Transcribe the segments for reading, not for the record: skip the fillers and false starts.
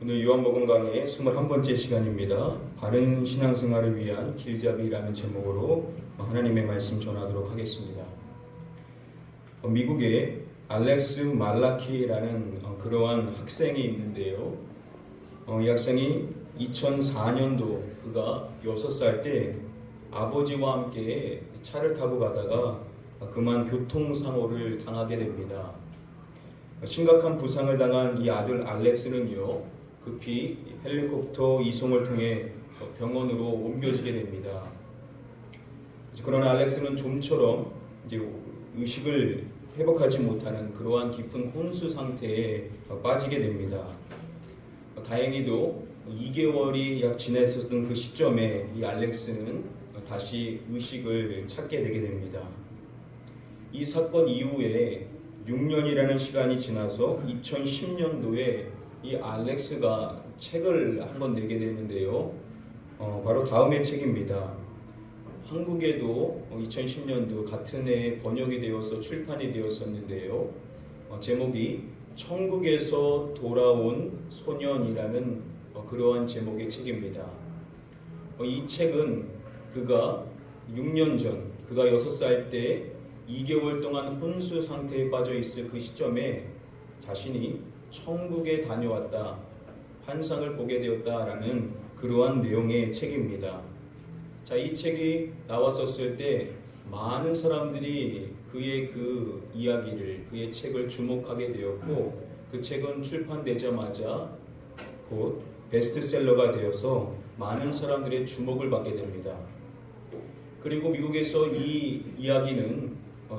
오늘 요한복음 강의 21번째 시간입니다. 바른 신앙생활을 위한 길잡이라는 제목으로 하나님의 말씀 전하도록 하겠습니다. 미국에 알렉스 말라키라는 그러한 학생이 있는데요. 이 학생이 2004년도 그가 6살 때 아버지와 함께 차를 타고 가다가 그만 교통사고를 당하게 됩니다. 심각한 부상을 당한 이 아들 알렉스는요, 급히 헬리콥터 이송을 통해 병원으로 옮겨지게 됩니다. 그러나 알렉스는 좀처럼 이제 의식을 회복하지 못하는 그러한 깊은 혼수 상태에 빠지게 됩니다. 다행히도 2개월이 약 지났었던 그 시점에 이 알렉스는 다시 의식을 찾게 되게 됩니다. 이 사건 이후에 6년이라는 시간이 지나서 2010년도에 이 알렉스가 책을 한권 내게 되는데요. 바로 다음의 책입니다. 한국에도 2010년도 같은 해에 번역이 되어서 출판이 되었었는데요. 제목이 천국에서 돌아온 소년이라는 그러한 제목의 책입니다. 이 책은 그가 6년 전, 그가 6살 때 2개월 동안 혼수 상태에 빠져 있을 그 시점에 자신이 천국에 다녀왔다, 환상을 보게 되었다라는 그러한 내용의 책입니다. 자, 이 책이 나왔었을 때 많은 사람들이 그의 그 이야기를, 그의 책을 주목하게 되었고, 그 책은 출판되자마자 곧 베스트셀러가 되어서 많은 사람들의 주목을 받게 됩니다. 그리고 미국에서 이 이야기는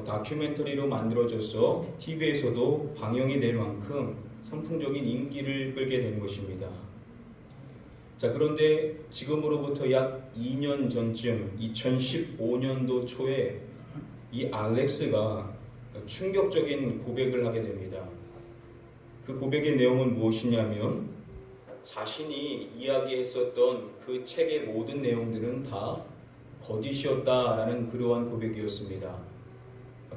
다큐멘터리로 만들어져서 TV에서도 방영이 될 만큼 선풍적인 인기를 끌게 된 것입니다. 자, 그런데 지금으로부터 약 2년 전쯤 2015년도 초에 이 알렉스가 충격적인 고백을 하게 됩니다. 그 고백의 내용은 무엇이냐면 자신이 이야기했었던 그 책의 모든 내용들은 다 거짓이었다라는 그러한 고백이었습니다.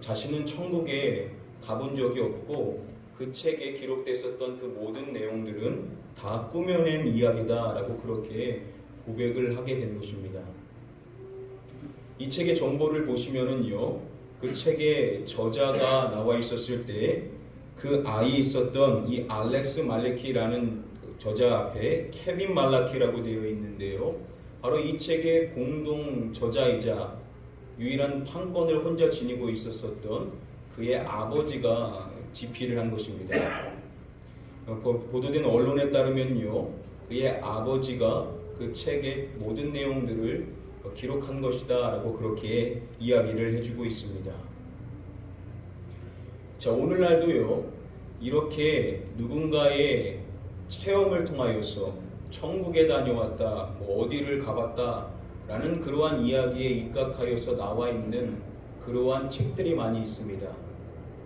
자신은 천국에 가본 적이 없고 그 책에 기록됐었던 그 모든 내용들은 다 꾸며낸 이야기다라고 그렇게 고백을 하게 된 것입니다. 이 책의 정보를 보시면은요, 그 책의 저자가 나와 있었을 때 그 아이 있었던 이 알렉스 말라키라는 저자 앞에 케빈 말라키라고 되어 있는데요. 바로 이 책의 공동 저자이자 유일한 판권을 혼자 지니고 있었던 그의 아버지가 집필을 한 것입니다. 보도된 언론에 따르면요, 그의 아버지가 그 책의 모든 내용들을 기록한 것이다 라고 그렇게 이야기를 해주고 있습니다. 자, 오늘날도요, 이렇게 누군가의 체험을 통하여서 천국에 다녀왔다, 어디를 가봤다 라는 그러한 이야기에 입각하여서 나와 있는 그러한 책들이 많이 있습니다.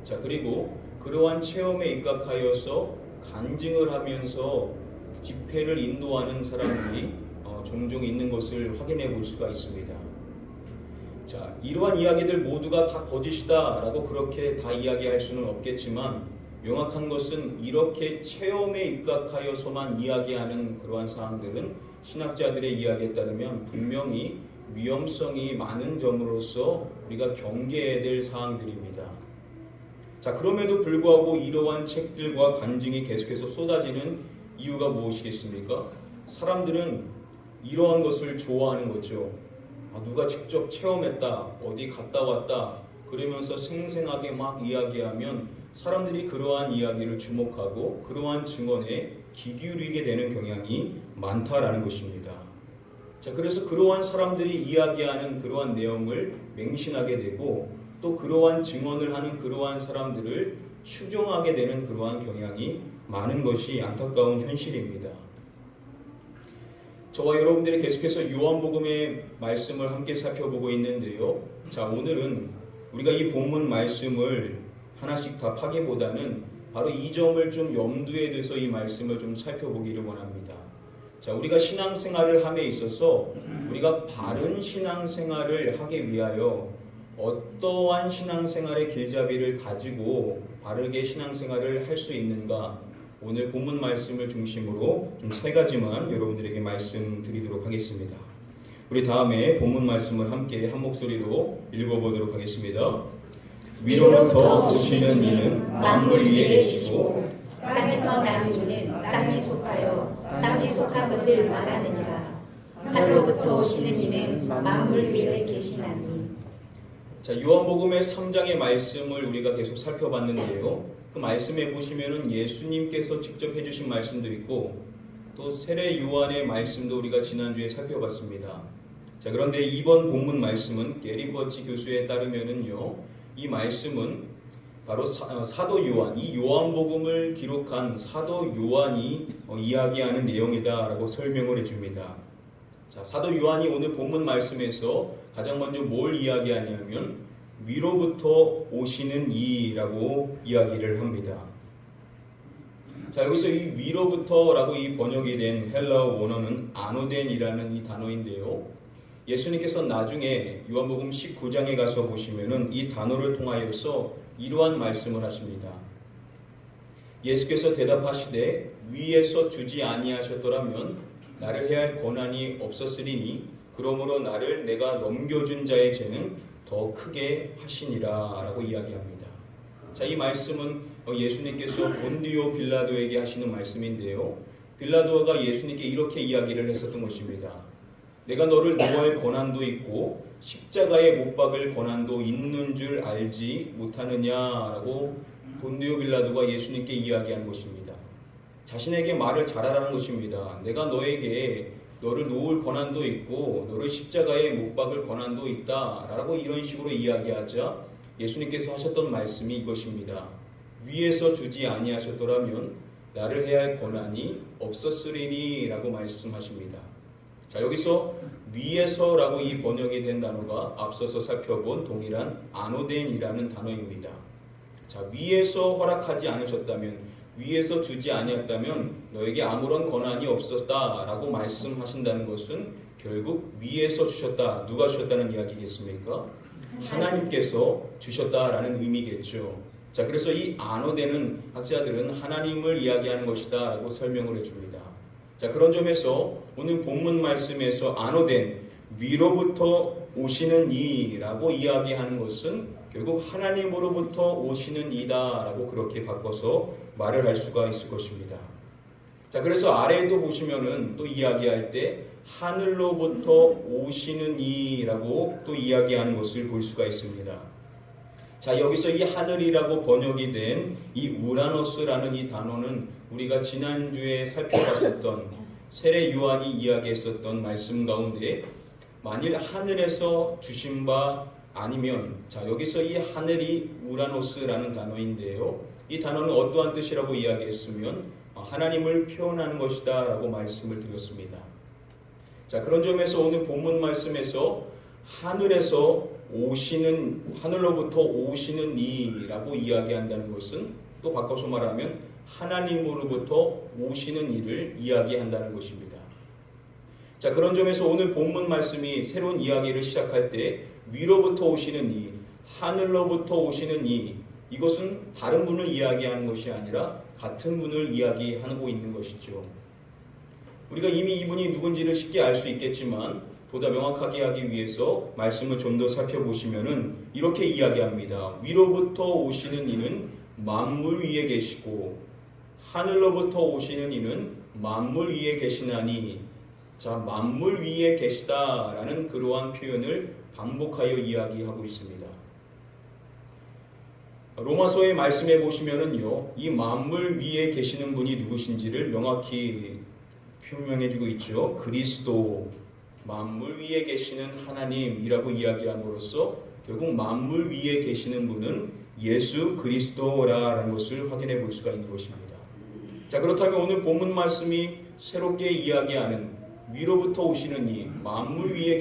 자, 그리고 그러한 체험에 입각하여서 간증을 하면서 집회를 인도하는 사람들이 종종 있는 것을 확인해 볼 수가 있습니다. 자, 이러한 이야기들 모두가 다 거짓이다 라고 그렇게 다 이야기할 수는 없겠지만 명확한 것은 이렇게 체험에 입각하여서만 이야기하는 그러한 사항들은 신학자들의 이야기에 따르면 분명히 위험성이 많은 점으로서 우리가 경계해야 될 사항들입니다. 자, 그럼에도 불구하고 이러한 책들과 간증이 계속해서 쏟아지는 이유가 무엇이겠습니까? 사람들은 이러한 것을 좋아하는 거죠. 누가 직접 체험했다, 어디 갔다 왔다 그러면서 생생하게 막 이야기하면 사람들이 그러한 이야기를 주목하고 그러한 증언에 귀 기울이게 되는 경향이 많다라는 것입니다. 자, 그래서 그러한 사람들이 이야기하는 그러한 내용을 맹신하게 되고 또 그러한 증언을 하는 그러한 사람들을 추종하게 되는 그러한 경향이 많은 것이 안타까운 현실입니다. 저와 여러분들이 계속해서 요한복음의 말씀을 함께 살펴보고 있는데요. 자, 오늘은 우리가 이 본문 말씀을 하나씩 다 파기보다는 바로 이 점을 좀 염두에 둬서 이 말씀을 좀 살펴보기를 원합니다. 자, 우리가 신앙생활을 함에 있어서 우리가 바른 신앙생활을 하기 위하여 어떠한 신앙생활의 길잡이를 가지고 바르게 신앙생활을 할 수 있는가, 오늘 본문 말씀을 중심으로 좀 세 가지만 여러분들에게 말씀드리도록 하겠습니다. 우리 다음에 본문 말씀을 함께 한 목소리로 읽어보도록 하겠습니다. 위로부터 오시는 이는 만물 위에 계시고 땅에서 난 이는 땅에 속하여 땅에 속한 것을 말하느니라. 하늘로부터 오시는 이는 만물 위에 계시나니. 자, 요한복음의 3장의 말씀을 우리가 계속 살펴봤는데요. 그 말씀에 보시면은 예수님께서 직접 해주신 말씀도 있고 또 세례 요한의 말씀도 우리가 지난주에 살펴봤습니다. 자, 그런데 이번 본문 말씀은 게리 버치 교수에 따르면은요, 이 말씀은 바로 사도 요한, 이 요한복음을 기록한 사도 요한이 이야기하는 내용이다라고 설명을 해줍니다. 자, 사도 요한이 오늘 본문 말씀에서 가장 먼저 뭘 이야기하냐면 위로부터 오시는 이라고 이야기를 합니다. 자, 여기서 이 위로부터라고 이 번역이 된 헬라어 원어는 아노덴이라는 이 단어인데요. 예수님께서 나중에 요한복음 19장에 가서 보시면은 이 단어를 통하여서 이러한 말씀을 하십니다. 예수께서 대답하시되 위에서 주지 아니하셨더라면 나를 해할 권한이 없었으리니 그러므로 나를 내가 넘겨준 자의 죄는 더 크게 하시니라 라고 이야기합니다. 자, 이 말씀은 예수님께서 본디오 빌라도에게 하시는 말씀인데요. 빌라도가 예수님께 이렇게 이야기를 했었던 것입니다. 내가 너를 노할 권한도 있고 십자가에 못 박을 권한도 있는 줄 알지 못하느냐라고 본디오 빌라도가 예수님께 이야기한 것입니다. 자신에게 말을 잘하라는 것입니다. 내가 너에게 너를 놓을 권한도 있고 너를 십자가에 못 박을 권한도 있다라고 이런 식으로 이야기하자 예수님께서 하셨던 말씀이 이것입니다. 위에서 주지 아니하셨더라면 나를 해야 할 권한이 없었으리니 라고 말씀하십니다. 자, 여기서 위에서라고 이 번역이 된 단어가 앞서서 살펴본 동일한 아노덴이라는 단어입니다. 자, 위에서 허락하지 않으셨다면, 위에서 주지 아니었다면 너에게 아무런 권한이 없었다라고 말씀하신다는 것은 결국 위에서 주셨다. 누가 주셨다는 이야기겠습니까? 하나님께서 주셨다라는 의미겠죠. 자, 그래서 이 아노덴은 학자들은 하나님을 이야기하는 것이다 라고 설명을 해줍니다. 자, 그런 점에서 오늘 본문 말씀에서 아노덴, 위로부터 오시는 이라고 이야기하는 것은 결국 하나님으로부터 오시는 이다 라고 그렇게 바꿔서 말을 할 수가 있을 것입니다. 자, 그래서 아래에도 보시면은 또 이야기할 때 하늘로부터 오시는 이라고 또 이야기하는 것을 볼 수가 있습니다. 자, 여기서 이 하늘이라고 번역이 된 이 우라노스라는 이 단어는 우리가 지난주에 살펴봤었던 세례 요한이 이야기했었던 말씀 가운데 만일 하늘에서 주신 바 아니면, 자, 여기서 이 하늘이 우라노스라는 단어인데요. 이 단어는 어떠한 뜻이라고 이야기했으면 하나님을 표현하는 것이다 라고 말씀을 드렸습니다. 자, 그런 점에서 오늘 본문 말씀에서 하늘에서 오시는, 하늘로부터 오시는 이라고 이야기한다는 것은 또 바꿔서 말하면 하나님으로부터 오시는 이를 이야기한다는 것입니다. 자, 그런 점에서 오늘 본문 말씀이 새로운 이야기를 시작할 때 위로부터 오시는 이, 하늘로부터 오시는 이, 이것은 다른 분을 이야기하는 것이 아니라 같은 분을 이야기하고 있는 것이죠. 우리가 이미 이분이 누군지를 쉽게 알 수 있겠지만 보다 명확하게 하기 위해서 말씀을 좀 더 살펴보시면은 이렇게 이야기합니다. 위로부터 오시는 이는 만물 위에 계시고 하늘로부터 오시는 이는 만물 위에 계시나니. 자, 만물 위에 계시다라는 그러한 표현을 반복하여 이야기하고 있습니다. 로마서의 말씀에 보시면은요, 이 만물 위에 계시는 분이 누구신지를 명확히 표명해주고 있죠. 그리스도, 만물 위에 계시는 하나님이라고 이야기함으로써 결국 만물 위에 계시는 분은 예수 그리스도라는 것을 확인해 볼 수가 있는 것입니다. 자, 그렇다면 오늘 본문 말씀이 새롭게 이야기하는 위로부터 오시는 이, 만물 위에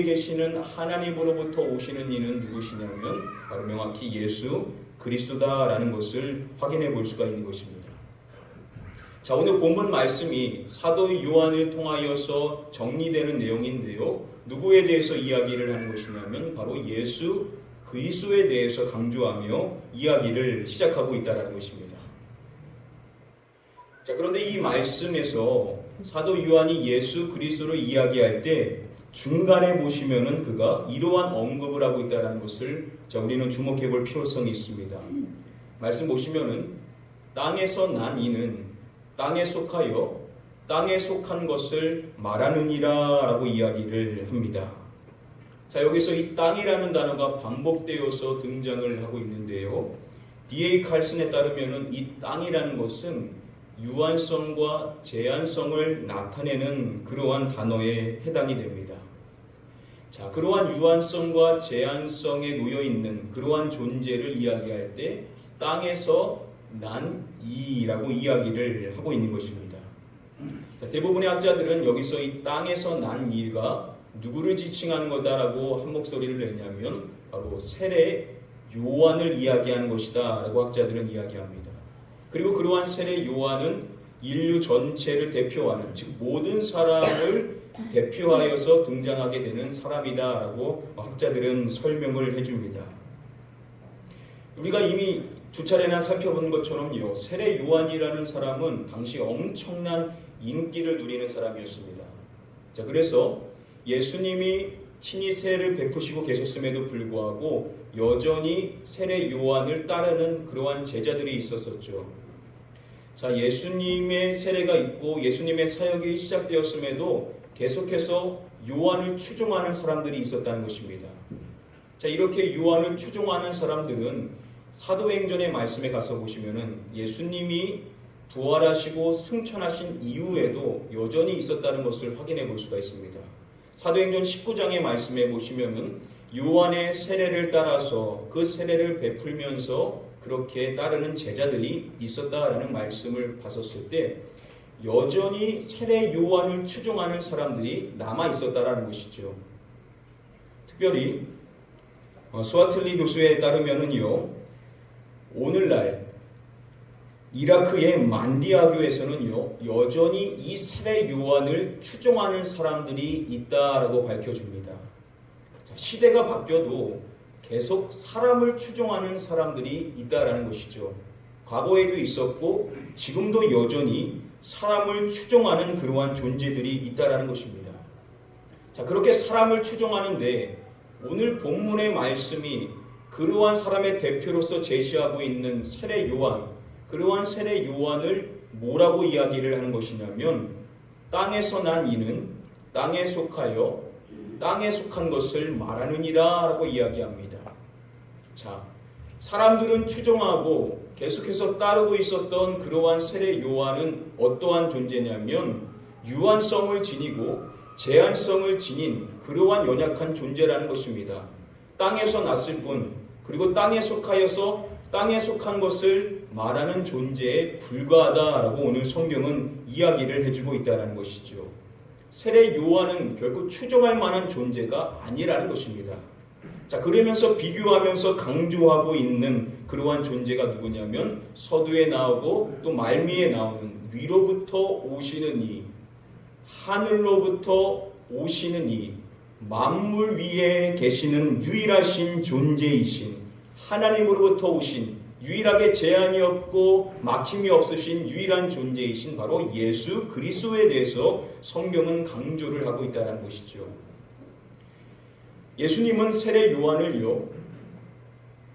계시는 하나님으로부터 오시는 이는 누구시냐면 바로 명확히 예수 그리스도다라는 것을 확인해 볼 수가 있는 것입니다. 자, 오늘 본문 말씀이 사도 요한을 통하여서 정리되는 내용인데요. 누구에 대해서 이야기를 하는 것이냐면 바로 예수 그리스도에 대해서 강조하며 이야기를 시작하고 있다는 것입니다. 자, 그런데 이 말씀에서 사도 요한이 예수 그리스도를 이야기할 때 중간에 보시면은 그가 이러한 언급을 하고 있다는 것을 우리는 주목해 볼 필요성이 있습니다. 말씀 보시면은 땅에서 난 이는 땅에 속하여 땅에 속한 것을 말하느니라 라고 이야기를 합니다. 자, 여기서 이 땅이라는 단어가 반복되어서 등장을 하고 있는데요. D.A. 칼슨에 따르면은 이 땅이라는 것은 유한성과 제한성을 나타내는 그러한 단어에 해당이 됩니다. 자, 그러한 유한성과 제한성에 놓여 있는 그러한 존재를 이야기할 때 땅에서 난 이라고 이야기를 하고 있는 것입니다. 자, 대부분의 학자들은 여기서 이 땅에서 난 이가 누구를 지칭하는 거다라고 한 목소리를 내냐면 바로 세례 요한을 이야기하는 것이다 라고 학자들은 이야기합니다. 그리고 그러한 세례 요한은 인류 전체를 대표하는, 즉 모든 사람을 대표하여서 등장하게 되는 사람이다 라고 학자들은 설명을 해줍니다. 우리가 이미 두 차례나 살펴본 것처럼요, 세례 요한이라는 사람은 당시 엄청난 인기를 누리는 사람이었습니다. 자, 그래서 예수님이 친히 세례를 베푸시고 계셨음에도 불구하고 여전히 세례 요한을 따르는 그러한 제자들이 있었었죠. 자, 예수님의 세례가 있고 예수님의 사역이 시작되었음에도 계속해서 요한을 추종하는 사람들이 있었다는 것입니다. 자, 이렇게 요한을 추종하는 사람들은 사도행전의 말씀에 가서 보시면은 예수님이 부활하시고 승천하신 이후에도 여전히 있었다는 것을 확인해 볼 수가 있습니다. 사도행전 19장의 말씀에 보시면은 요한의 세례를 따라서 그 세례를 베풀면서 그렇게 따르는 제자들이 있었다라는 말씀을 봤었을 때 여전히 세례 요한을 추종하는 사람들이 남아 있었다라는 것이죠. 특별히 스와틀리 교수에 따르면은요, 오늘날 이라크의 만디아교에서는요 여전히 이 세례 요한을 추종하는 사람들이 있다라고 밝혀줍니다. 자, 시대가 바뀌어도 계속 사람을 추종하는 사람들이 있다라는 것이죠. 과거에도 있었고 지금도 여전히 사람을 추종하는 그러한 존재들이 있다라는 것입니다. 자, 그렇게 사람을 추종하는데 오늘 본문의 말씀이 그러한 사람의 대표로서 제시하고 있는 세례 요한, 그러한 세례 요한을 뭐라고 이야기를 하는 것이냐면 땅에서 난 이는 땅에 속하여 땅에 속한 것을 말하느니라 라고 이야기합니다. 자, 사람들은 추종하고 계속해서 따르고 있었던 그러한 세례 요한은 어떠한 존재냐면 유한성을 지니고 제한성을 지닌 그러한 연약한 존재라는 것입니다. 땅에서 났을 뿐, 그리고 땅에 속하여서 땅에 속한 것을 말하는 존재에 불과하다라고 오늘 성경은 이야기를 해주고 있다는 것이죠. 세례 요한은 결코 추종할 만한 존재가 아니라는 것입니다. 자, 그러면서 비교하면서 강조하고 있는 그러한 존재가 누구냐면 서두에 나오고 또 말미에 나오는 위로부터 오시는 이, 하늘로부터 오시는 이, 만물 위에 계시는 유일하신 존재이신 하나님으로부터 오신 유일하게 제한이 없고 막힘이 없으신 유일한 존재이신 바로 예수 그리스도에 대해서 성경은 강조를 하고 있다는 것이죠. 예수님은 세례 요한을요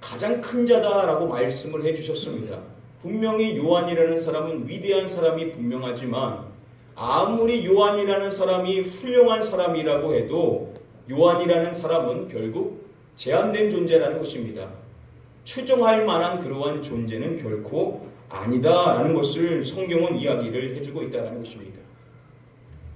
가장 큰 자다라고 말씀을 해주셨습니다. 분명히 요한이라는 사람은 위대한 사람이 분명하지만 아무리 요한이라는 사람이 훌륭한 사람이라고 해도 요한이라는 사람은 결국 제한된 존재라는 것입니다. 추종할 만한 그러한 존재는 결코 아니다라는 것을 성경은 이야기를 해주고 있다는 것입니다.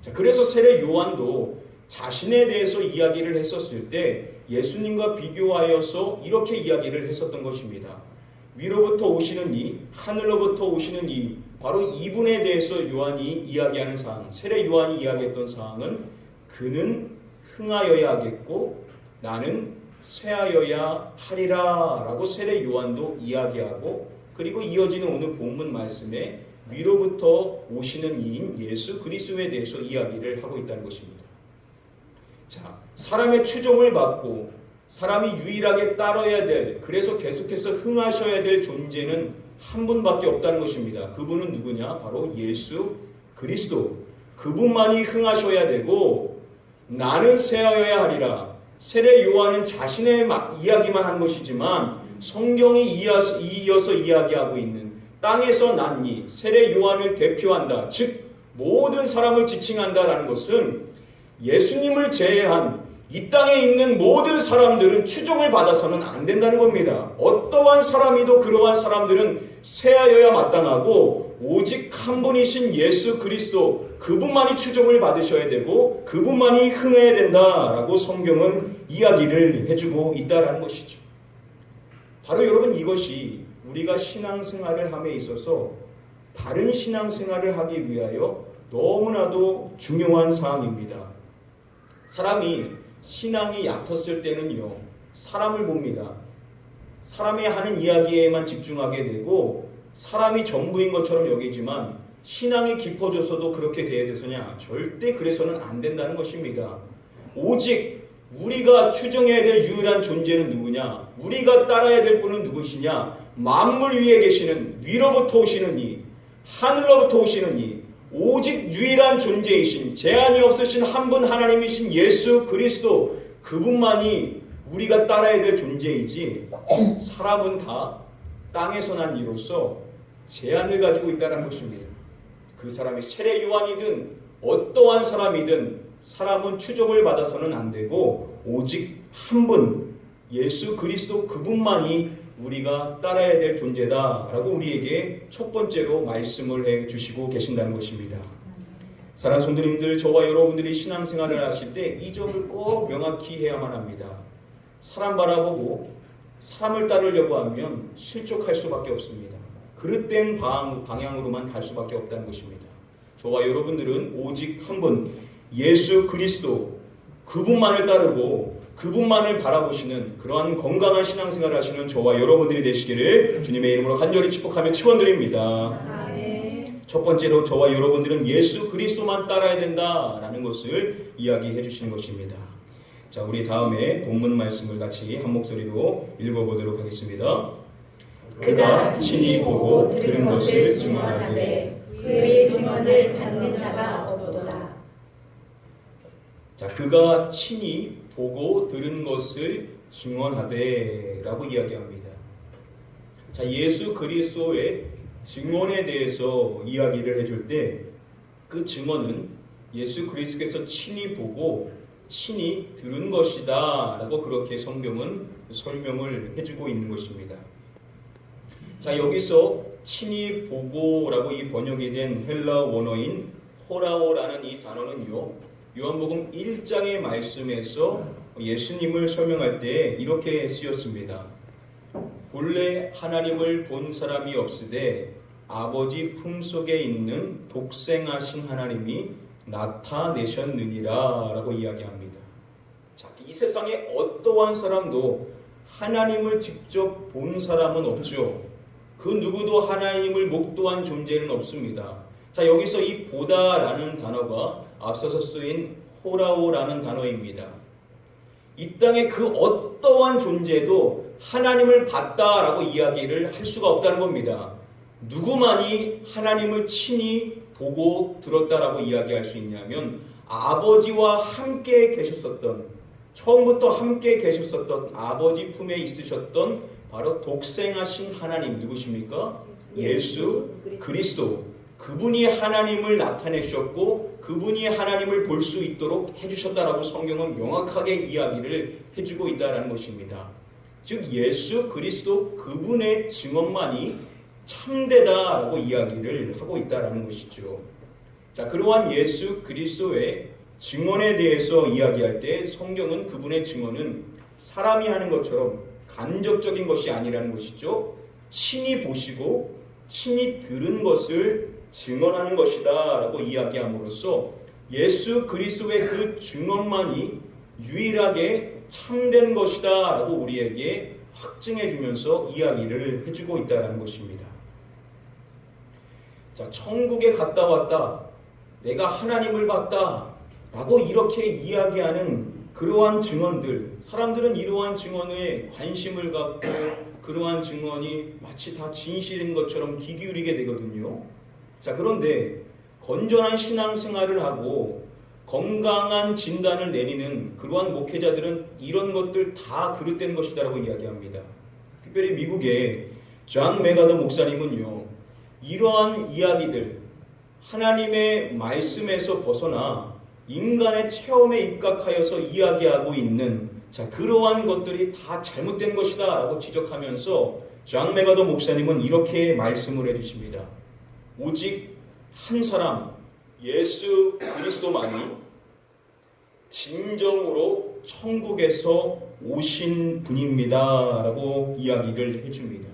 자, 그래서 세례 요한도 자신에 대해서 이야기를 했었을 때 예수님과 비교하여서 이렇게 이야기를 했었던 것입니다. 위로부터 오시는 이, 하늘로부터 오시는 이, 바로 이분에 대해서 요한이 이야기하는 사항, 세례 요한이 이야기했던 사항은 그는 흥하여야 하겠고 나는 쇠하여야 하리라 라고 세례 요한도 이야기하고, 그리고 이어지는 오늘 본문 말씀에 위로부터 오시는 이인 예수 그리스도에 대해서 이야기를 하고 있다는 것입니다. 자, 사람의 추종을 받고 사람이 유일하게 따라야 될, 그래서 계속해서 흥하셔야 될 존재는 한 분밖에 없다는 것입니다. 그분은 누구냐? 바로 예수 그리스도. 그분만이 흥하셔야 되고 나는 새하여야 하리라. 세례 요한은 자신의 이야기만 한 것이지만 성경이 이어서 이야기하고 있는 땅에서 난 이 세례 요한을 대표한다. 즉 모든 사람을 지칭한다라는 것은 예수님을 제외한 이 땅에 있는 모든 사람들은 추종을 받아서는 안 된다는 겁니다. 어떠한 사람이도 그러한 사람들은 세하여야 마땅하고 오직 한 분이신 예수 그리스도 그분만이 추종을 받으셔야 되고 그분만이 흥해야 된다라고 성경은 이야기를 해주고 있다라는 것이죠. 바로 여러분 이것이 우리가 신앙생활을 함에 있어서 바른 신앙생활을 하기 위하여 너무나도 중요한 사항입니다. 사람이 신앙이 얕았을 때는요, 사람을 봅니다. 사람이 하는 이야기에만 집중하게 되고 사람이 전부인 것처럼 여기지만 신앙이 깊어져서도 그렇게 돼야 되느냐? 절대 그래서는 안 된다는 것입니다. 오직 우리가 추정해야 될 유일한 존재는 누구냐? 우리가 따라야 될 분은 누구시냐? 만물 위에 계시는 위로부터 오시는 이, 하늘로부터 오시는 이, 오직 유일한 존재이신 제한이 없으신 한 분 하나님이신 예수 그리스도 그분만이 우리가 따라야 될 존재이지 사람은 다 땅에서 난 이로써 제한을 가지고 있다는 것입니다. 그 사람이 세례 요한이든 어떠한 사람이든 사람은 추종을 받아서는 안 되고 오직 한 분 예수 그리스도 그분만이 우리가 따라야 될 존재다라고 우리에게 첫 번째로 말씀을 해주시고 계신다는 것입니다. 사랑하는 성도님들, 저와 여러분들이 신앙생활을 하실 때 이 점을 꼭 명확히 해야만 합니다. 사람 바라보고 사람을 따르려고 하면 실족할 수밖에 없습니다. 그릇된 방향으로만 갈 수밖에 없다는 것입니다. 저와 여러분들은 오직 한 분 예수 그리스도 그분만을 따르고 그분만을 바라보시는 그러한 건강한 신앙생활을 하시는 저와 여러분들이 되시기를 주님의 이름으로 간절히 축복하며 축원드립니다. 아멘. 첫 번째로 저와 여러분들은 예수 그리스도만 따라야 된다라는 것을 이야기해 주시는 것입니다. 자, 우리 다음에 본문 말씀을 같이 한 목소리로 읽어보도록 하겠습니다. 그가 친히 보고 들은 것을 증언하되 그의 증언을 받는 자가 없도다. 자, 그가 친히 보고 들은 것을 증언하되 라고 이야기합니다. 자, 예수 그리스도의 증언에 대해서 이야기를 해줄 때 그 증언은 예수 그리스도께서 친히 보고 친히 들은 것이다 라고 그렇게 성경은 설명을 해주고 있는 것입니다. 자, 여기서 친히 보고라고 이 번역이 된 헬라 원어인 호라오라는 이 단어는요, 요한복음 1장의 말씀에서 예수님을 설명할 때 이렇게 쓰였습니다. 본래 하나님을 본 사람이 없으되 아버지 품속에 있는 독생하신 하나님이 나타내셨느니라 라고 이야기합니다. 자, 이 세상에 어떠한 사람도 하나님을 직접 본 사람은 없죠. 그 누구도 하나님을 목도한 존재는 없습니다. 자, 여기서 이 보다라는 단어가 앞서서 쓰인 호라오라는 단어입니다. 이 땅에 그 어떠한 존재도 하나님을 봤다라고 이야기를 할 수가 없다는 겁니다. 누구만이 하나님을 친히 보고 들었다라고 이야기할 수 있냐면 아버지와 함께 계셨었던, 처음부터 함께 계셨었던 아버지 품에 있으셨던 바로 독생하신 하나님 누구십니까? 예수 그리스도. 그분이 하나님을 나타내셨고 그분이 하나님을 볼 수 있도록 해주셨다라고 성경은 명확하게 이야기를 해주고 있다는 것입니다. 즉 예수 그리스도 그분의 증언만이 참되다라고 이야기를 하고 있다는 것이죠. 자, 그러한 예수 그리스도의 증언에 대해서 이야기할 때 성경은 그분의 증언은 사람이 하는 것처럼 간접적인 것이 아니라는 것이죠. 친히 보시고 친히 들은 것을 증언하는 것이다 라고 이야기함으로써 예수 그리스도의 그 증언만이 유일하게 참된 것이다 라고 우리에게 확증해 주면서 이야기를 해주고 있다는 것입니다. 자, 천국에 갔다 왔다, 내가 하나님을 봤다 라고 이렇게 이야기하는 그러한 증언들, 사람들은 이러한 증언에 관심을 갖고 그러한 증언이 마치 다 진실인 것처럼 귀 기울이게 되거든요. 자, 그런데 건전한 신앙생활을 하고 건강한 진단을 내리는 그러한 목회자들은 이런 것들 다 그릇된 것이다라고 이야기합니다. 특별히 미국의 존 메가더 목사님은요, 이러한 이야기들, 하나님의 말씀에서 벗어나 인간의 체험에 입각하여서 이야기하고 있는 그러한 것들이 다 잘못된 것이다 라고 지적하면서 존 메가더 목사님은 이렇게 말씀을 해주십니다. 오직 한 사람, 예수 그리스도만이 진정으로 천국에서 오신 분입니다 라고 이야기를 해줍니다.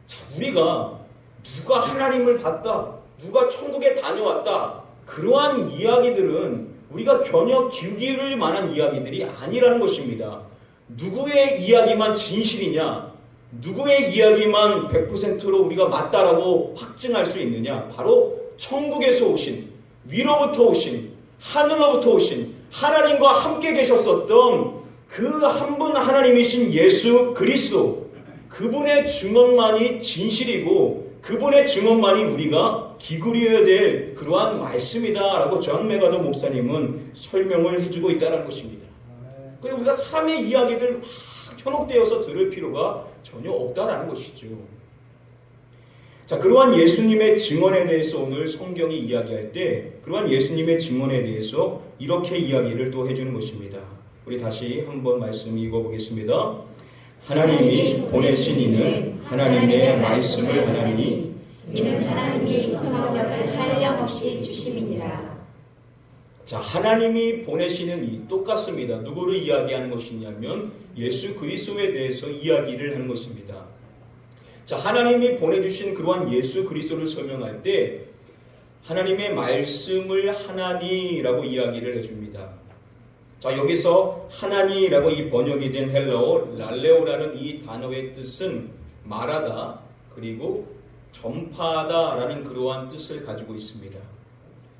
자, 우리가 누가 하나님을 봤다, 누가 천국에 다녀왔다, 그러한 이야기들은 우리가 전혀 귀 기울일 만한 이야기들이 아니라는 것입니다. 누구의 이야기만 진실이냐, 누구의 이야기만 100%로 우리가 맞다라고 확증할 수 있느냐, 바로 천국에서 오신, 위로부터 오신, 하늘로부터 오신 하나님과 함께 계셨었던 그 한 분 하나님이신 예수 그리스도, 그분의 증언만이 진실이고 그분의 증언만이 우리가 기울여야 될 그러한 말씀이다라고 존 메가더 목사님은 설명을 해주고 있다는 것입니다. 그래서 우리가 사람의 이야기들 막 현혹되어서 들을 필요가 전혀 없다라는 것이죠. 자, 그러한 예수님의 증언에 대해서 오늘 성경이 이야기할 때 그러한 예수님의 증언에 대해서 이렇게 이야기를 또 해주는 것입니다. 우리 다시 한번 말씀 읽어보겠습니다. 하나님이 보내신 이는 하나님의 말씀을 하나니 이는 하나님이 성령을 한량없이 주심이니라. 자, 하나님이 보내시는 이 똑같습니다. 누구를 이야기하는 것이냐면 예수 그리스도에 대해서 이야기를 하는 것입니다. 자, 하나님이 보내주신 그러한 예수 그리스도를 설명할 때 하나님의 말씀을 하나니라고 이야기를 해줍니다. 자, 여기서 하나니라고 이 번역이 된 헬라어 랄레오라는 이 단어의 뜻은 말하다 그리고 전파하다라는 그러한 뜻을 가지고 있습니다.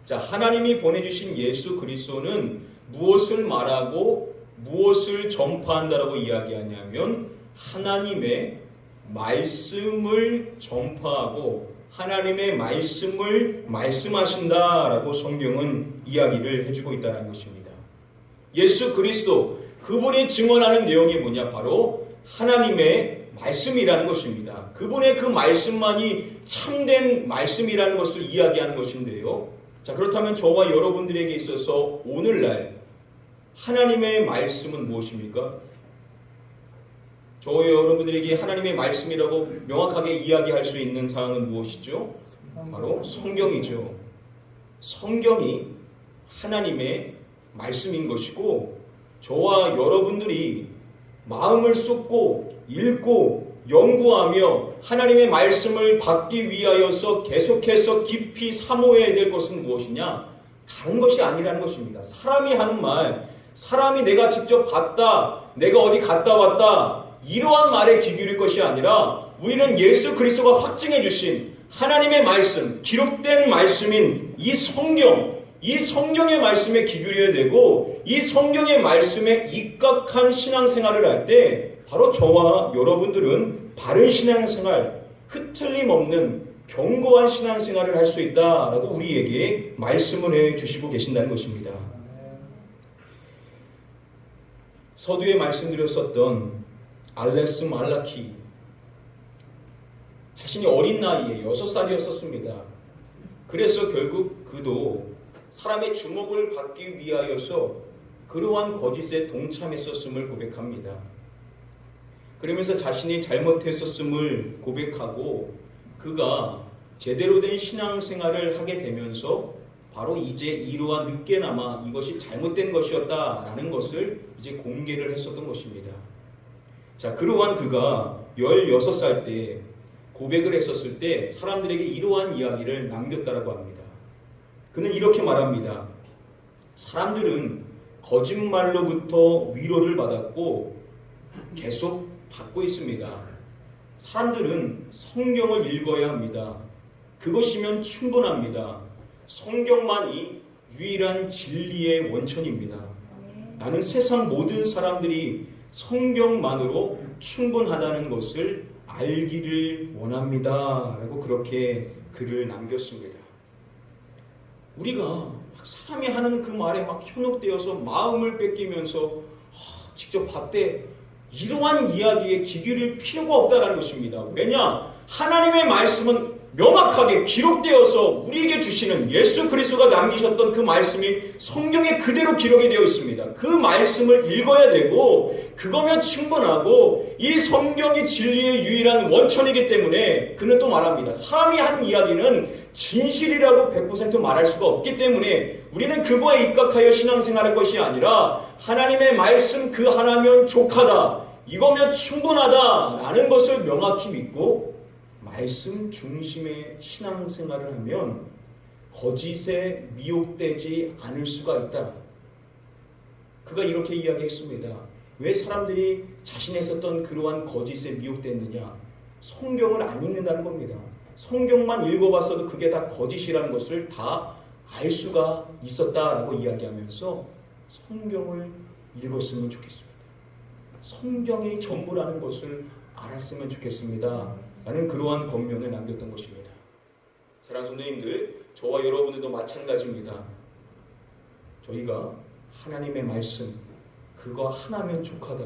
자, 하나님이 보내주신 예수 그리스도는 무엇을 말하고 무엇을 전파한다라고 이야기하냐면 하나님의 말씀을 전파하고 하나님의 말씀을 말씀하신다라고 성경은 이야기를 해주고 있다는 것입니다. 예수 그리스도, 그분이 증언하는 내용이 뭐냐? 바로 하나님의 말씀이라는 것입니다. 그분의 그 말씀만이 참된 말씀이라는 것을 이야기하는 것인데요. 자, 그렇다면 저와 여러분들에게 있어서 오늘날 하나님의 말씀은 무엇입니까? 저와 여러분들에게 하나님의 말씀이라고 명확하게 이야기할 수 있는 사항은 무엇이죠? 바로 성경이죠. 성경이 하나님의 말씀인 것이고 저와 여러분들이 마음을 쏟고 읽고 연구하며 하나님의 말씀을 받기 위하여서 계속해서 깊이 사모해야 될 것은 무엇이냐? 다른 것이 아니라는 것입니다. 사람이 하는 말, 사람이 내가 직접 봤다, 내가 어디 갔다 왔다, 이러한 말에 귀 기울일 것이 아니라 우리는 예수 그리스도가 확증해 주신 하나님의 말씀, 기록된 말씀인 이 성경, 이 성경의 말씀에 귀 기울여야 되고 이 성경의 말씀에 입각한 신앙생활을 할 때 바로 저와 여러분들은 바른 신앙생활, 흐틀림 없는 견고한 신앙생활을 할 수 있다라고 우리에게 말씀을 해주시고 계신다는 것입니다. 서두에 말씀드렸었던 알렉스 말라키, 자신이 어린 나이에 6살이었었습니다. 그래서 결국 그도 사람의 주목을 받기 위하여서 그러한 거짓에 동참했었음을 고백합니다. 그러면서 자신이 잘못했었음을 고백하고 그가 제대로 된 신앙생활을 하게 되면서 바로 이제 이러한 늦게나마 이것이 잘못된 것이었다라는 것을 이제 공개를 했었던 것입니다. 자, 그러한 그가 16살 때 고백을 했었을 때 사람들에게 이러한 이야기를 남겼다라고 합니다. 그는 이렇게 말합니다. 사람들은 거짓말로부터 위로를 받았고 계속 받고 있습니다. 사람들은 성경을 읽어야 합니다. 그것이면 충분합니다. 성경만이 유일한 진리의 원천입니다. 나는 세상 모든 사람들이 성경만으로 충분하다는 것을 알기를 원합니다. 라고 그렇게 글을 남겼습니다. 우리가 막 사람이 하는 그 말에 막 현혹되어서 마음을 뺏기면서 직접 봤대 이러한 이야기에 귀 기울일 필요가 없다는 것입니다. 왜냐? 하나님의 말씀은 명확하게 기록되어서 우리에게 주시는 예수 그리스도가 남기셨던 그 말씀이 성경에 그대로 기록이 되어 있습니다. 그 말씀을 읽어야 되고 그거면 충분하고 이 성경이 진리의 유일한 원천이기 때문에 그는 또 말합니다. 사람이 한 이야기는 진실이라고 100% 말할 수가 없기 때문에 우리는 그거에 입각하여 신앙생활할 것이 아니라 하나님의 말씀 그 하나면 족하다, 이거면 충분하다라는 것을 명확히 믿고 말씀 중심의 신앙생활을 하면 거짓에 미혹되지 않을 수가 있다. 그가 이렇게 이야기했습니다. 왜 사람들이 자신의 썼던 그러한 거짓에 미혹됐느냐? 성경을 안 읽는다는 겁니다. 성경만 읽어봤어도 그게 다 거짓이라는 것을 다 알 수가 있었다라고 이야기하면서 성경을 읽었으면 좋겠습니다. 성경이 전부라는 것을 알았으면 좋겠습니다. 라는 그러한 권면을 남겼던 것입니다. 사랑하는 성도님들, 저와 여러분들도 마찬가지입니다. 저희가 하나님의 말씀, 그거 하나면 족하다,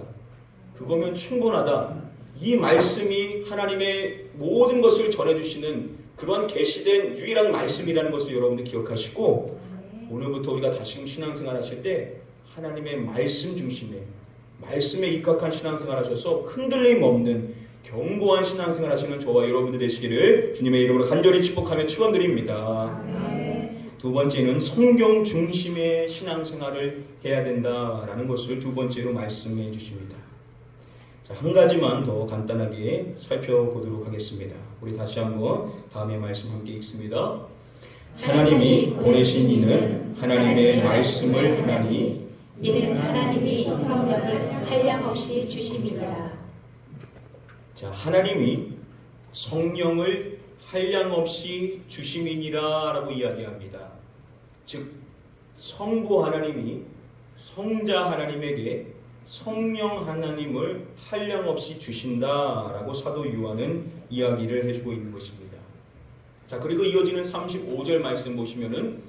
그거면 충분하다, 이 말씀이 하나님의 모든 것을 전해주시는 그러한 계시된 유일한 말씀이라는 것을 여러분들 기억하시고 오늘부터 우리가 다시금 신앙생활 하실 때 하나님의 말씀 중심에 말씀에 입각한 신앙생활 하셔서 흔들림 없는 견고한 신앙생활 하시는 저와 여러분들 되시기를 주님의 이름으로 간절히 축복하며 축원드립니다. 두 번째는 성경 중심의 신앙생활을 해야 된다라는 것을 두 번째로 말씀해 주십니다. 자, 한 가지만 더 간단하게 살펴보도록 하겠습니다. 우리 다시 한번 다음의 말씀 함께 읽습니다. 하나님이 보내신 이는 하나님의 말씀을 하나니 이는 하나님이 성령을 한량없이 주심이니라. 자, 하나님이 성령을 한량없이 주심이니라 라고 이야기합니다. 즉 성부 하나님이 성자 하나님에게 성령 하나님을 한량없이 주신다라고 사도 요한은 이야기를 해주고 있는 것입니다. 자, 그리고 이어지는 35절 말씀 보시면은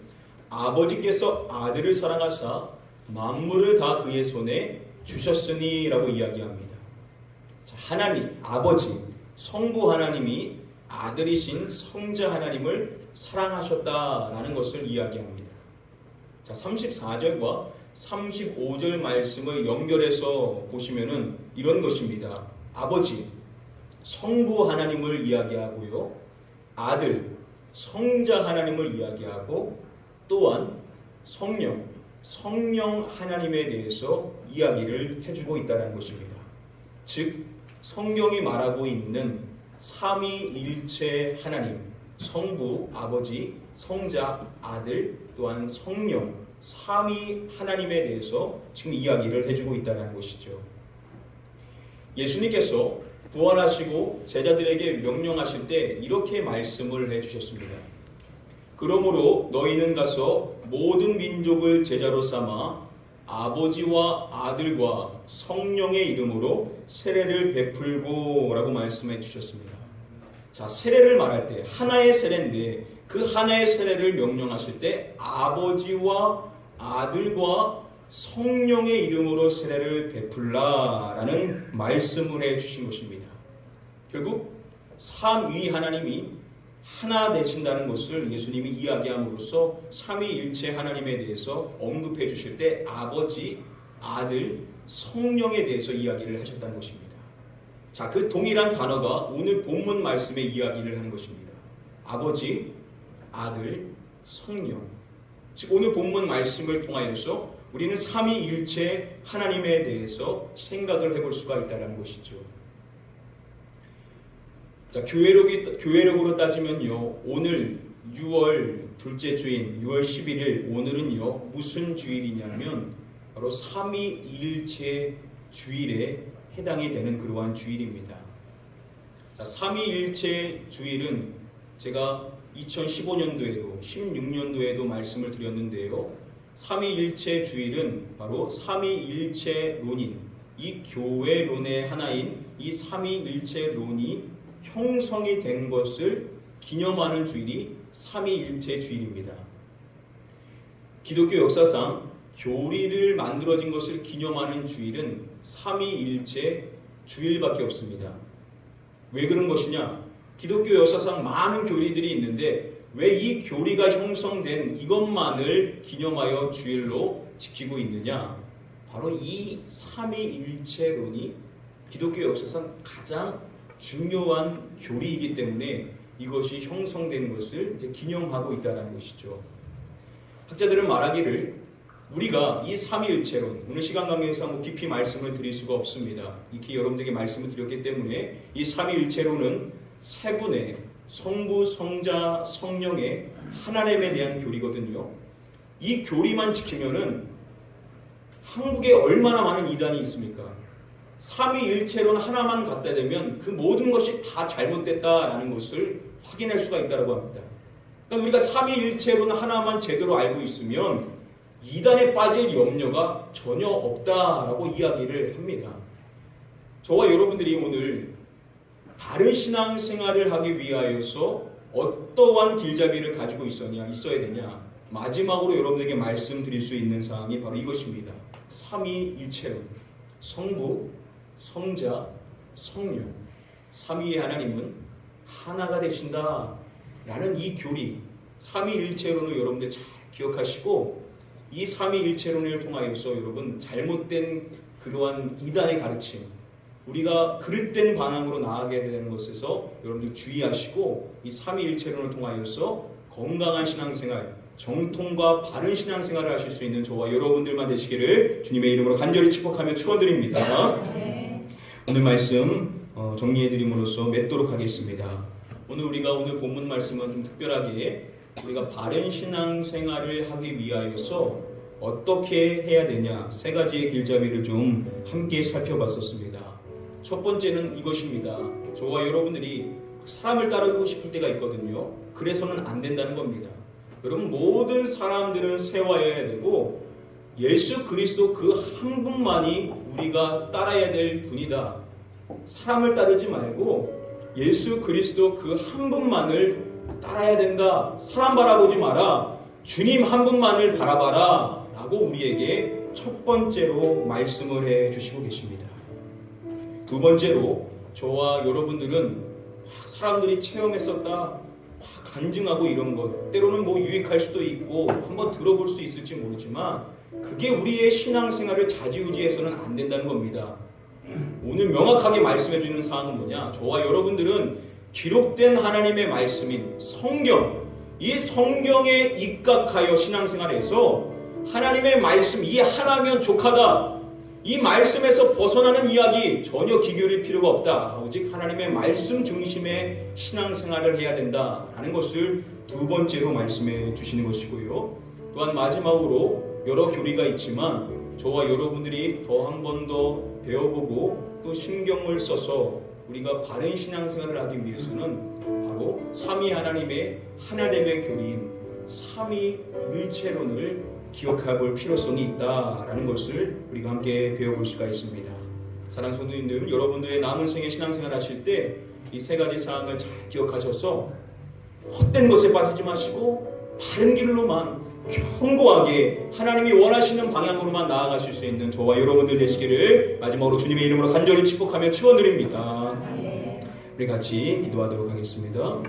아버지께서 아들을 사랑하사 만물을 다 그의 손에 주셨으니 라고 이야기합니다. 자, 하나님, 아버지, 성부 하나님이 아들이신 성자 하나님을 사랑하셨다라는 것을 이야기합니다. 자, 34절과 35절 말씀을 연결해서 보시면은 이런 것입니다. 아버지, 성부 하나님을 이야기하고요. 아들, 성자 하나님을 이야기하고 또한 성령 하나님에 대해서 이야기를 해주고 있다는 것입니다. 즉 성경이 말하고 있는 삼위일체 하나님, 성부, 아버지, 성자, 아들, 또한 성령, 삼위 하나님에 대해서 지금 이야기를 해주고 있다는 것이죠. 예수님께서 부활하시고 제자들에게 명령하실 때 이렇게 말씀을 해주셨습니다. 그러므로 너희는 가서 모든 민족을 제자로 삼아 아버지와 아들과 성령의 이름으로 세례를 베풀고 라고 말씀해 주셨습니다. 자, 세례를 말할 때 하나의 세례인데 그 하나의 세례를 명령하실 때 아버지와 아들과 성령의 이름으로 세례를 베풀라라는 말씀을 해주신 것입니다. 결국 삼위 하나님이 하나 되신다는 것을 예수님이 이야기함으로써 삼위일체 하나님에 대해서 언급해 주실 때 아버지, 아들, 성령에 대해서 이야기를 하셨다는 것입니다. 자, 그 동일한 단어가 오늘 본문 말씀에 이야기를 하는 것입니다. 아버지, 아들, 성령. 즉 오늘 본문 말씀을 통하여서 우리는 삼위일체 하나님에 대해서 생각을 해볼 수가 있다는 것이죠. 자, 교회력으로 따지면요, 오늘 6월 둘째 주인 6월 11일 오늘은요 무슨 주일이냐면 바로 삼위일체 주일에 해당이 되는 그러한 주일입니다. 자, 삼위일체 주일은 제가 2015년도에도 16년도에도 말씀을 드렸는데요. 삼위일체 주일은 바로 삼위일체론인, 이 교회론의 하나인 이 삼위일체론이 형성이 된 것을 기념하는 주일이 삼위일체 주일입니다. 기독교 역사상 교리를 만들어진 것을 기념하는 주일은 삼위일체 주일밖에 없습니다. 왜 그런 것이냐? 기독교 역사상 많은 교리들이 있는데 왜 이 교리가 형성된 이것만을 기념하여 주일로 지키고 있느냐? 바로 이 삼위일체론이 기독교 역사상 가장 중요한 교리이기 때문에 이것이 형성된 것을 이제 기념하고 있다는 것이죠. 학자들은 말하기를 우리가 이 삼위일체론, 오늘 시간 관계상 깊이 말씀을 드릴 수가 없습니다. 이렇게 여러분들에게 말씀을 드렸기 때문에 이 삼위일체론은 세 분의 성부, 성자, 성령의 하나님에 대한 교리거든요. 이 교리만 지키면은 한국에 얼마나 많은 이단이 있습니까? 삼위일체론 하나만 갖다 대면 그 모든 것이 다 잘못됐다라는 것을 확인할 수가 있다고 합니다. 그러니까 우리가 삼위일체론 하나만 제대로 알고 있으면 이단에 빠질 염려가 전혀 없다라고 이야기를 합니다. 저와 여러분들이 오늘 바른 신앙생활을 하기 위하여서 어떠한 길잡이를 가지고 있어야 되냐? 마지막으로 여러분에게 말씀드릴 수 있는 사항이 바로 이것입니다. 삼위일체론, 성부, 성자, 성령, 삼위의 하나님은 하나가 되신다라는 이 교리, 삼위일체론을 여러분들 잘 기억하시고 이 삼위일체론을 통하여서 여러분 잘못된 그러한 이단의 가르침, 우리가 그릇된 방향으로 나아가게 되는 것에서 여러분들 주의하시고 이 삼위일체론을 통하여서 건강한 신앙생활, 정통과 바른 신앙생활을 하실 수 있는 저와 여러분들만 되시기를 주님의 이름으로 간절히 축복하며 축원드립니다. 오늘 말씀 정리해드림으로써 맺도록 하겠습니다. 오늘 본문 말씀은 좀 특별하게 우리가 바른 신앙생활을 하기 위하여서 어떻게 해야 되냐 세 가지의 길잡이를 좀 함께 살펴봤었습니다. 첫 번째는 이것입니다. 저와 여러분들이 사람을 따르고 싶을 때가 있거든요. 그래서는 안 된다는 겁니다. 여러분 모든 사람들은 세워야 되고 예수 그리스도 그 한 분만이 우리가 따라야 될 분이다. 사람을 따르지 말고 예수 그리스도 그 한 분만을 따라야 된다. 사람 바라보지 마라. 주님 한 분만을 바라봐라. 라고 우리에게 첫 번째로 말씀을 해주시고 계십니다. 두 번째로 저와 여러분들은 사람들이 체험했었다. 간증하고 이런 것 때로는 유익할 수도 있고 한번 들어볼 수 있을지 모르지만 그게 우리의 신앙생활을 좌지우지해서는 안 된다는 겁니다. 오늘 명확하게 말씀해 주는 사항은 뭐냐? 저와 여러분들은 기록된 하나님의 말씀인 성경, 이 성경에 입각하여 신앙생활에서 하나님의 말씀, 이 하나면 족하다. 이 말씀에서 벗어나는 이야기 전혀 기교릴 필요가 없다. 오직 하나님의 말씀 중심의 신앙생활을 해야 된다라는 것을 두 번째로 말씀해 주시는 것이고요. 또한 마지막으로 여러 교리가 있지만 저와 여러분들이 더 한 번 더 배워보고 또 신경을 써서 우리가 바른 신앙생활을 하기 위해서는 바로 삼위 하나님의 하나됨의 교리인 삼위일체론을 기억해 볼 필요성이 있다라는 것을 우리가 함께 배워볼 수가 있습니다. 사랑하는 성도님들, 여러분들의 남은 생의 신앙생활 하실 때 이 세 가지 사항을 잘 기억하셔서 헛된 것에 빠지지 마시고 바른 길로만 견고하게 하나님이 원하시는 방향으로만 나아가실 수 있는 저와 여러분들 되시기를 마지막으로 주님의 이름으로 간절히 축복하며 축원드립니다. 우리 같이 기도하도록 하겠습니다.